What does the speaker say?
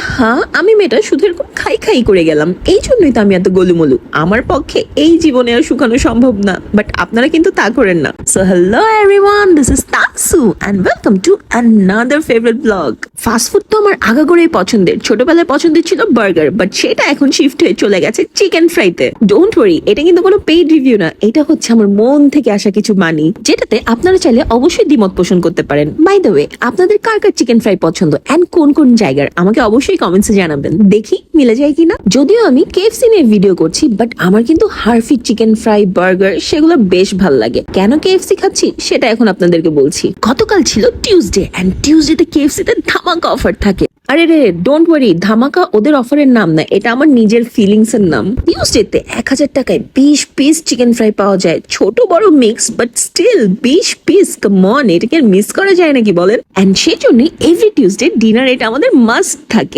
আহা, আমি মেয়েটা শুধু এরকম খাই খাই করে গেলাম, এই জন্যই তো আমি এত গোলুমলু। আমার পক্ষে এই জীবনে আর শুকানো সম্ভব না, বাট আপনারা কিন্তু তা করেন না। So hello everyone, this is Tasu and welcome to another favourite blog. Fast food তো আমার আগাগোড়াই পছন্দের। ছোটবেলায় পছন্দের ছিল বার্গার, বাট সেটা এখন শিফট হয়ে চলে গেছে চিকেন ফ্রাইতে। ডোন্ট ওয়ারি, এটা কিন্তু কোনো পেইড রিভিউ না, এটা হচ্ছে আমার মন থেকে আসা কিছু মানি, যেটাতে আপনারা চাইলে অবশ্যই দ্বিমত পোষণ করতে পারেন। বাই দ্য ওয়ে, আপনাদের কার কার চিকেন ফ্রাই পছন্দ এন্ড কোন কোন জায়গার, আমাকে অবশ্যই কমেন্টসে জানাবেন, দেখি মিলে যায় কিনা। যদিও আমি কেএফসি নিয়ে ভিডিও করছি, বাট আমার কিন্তু হারফিট চিকেন ফ্রাই, বার্গার সেগুলো বেশ ভালো লাগে। কেন কেএফসি খাচ্ছি সেটা এখন আপনাদেরকে বলছি। গতকাল ছিল টিউসডে এন্ড টিউসডেতে কেএফসি তে ধামাকা অফার থাকে। আরে রে, ডোন্ট ওয়ারি, ধামাকা ওদের অফারের নাম না, এটা আমার নিজের ফিলিংস এর নাম। টিউসডেতে 1000 টাকায় 20 পিস চিকেন ফ্রাই পাওয়া যায়, ছোট বড় mix, but still 20 piece, come on, এটাকে মিস করা যায় নাকি বলেন? এন্ড সেই জন্য এভরি টিউসডে ডিনার এটা আমাদের মাস্ট থাকে।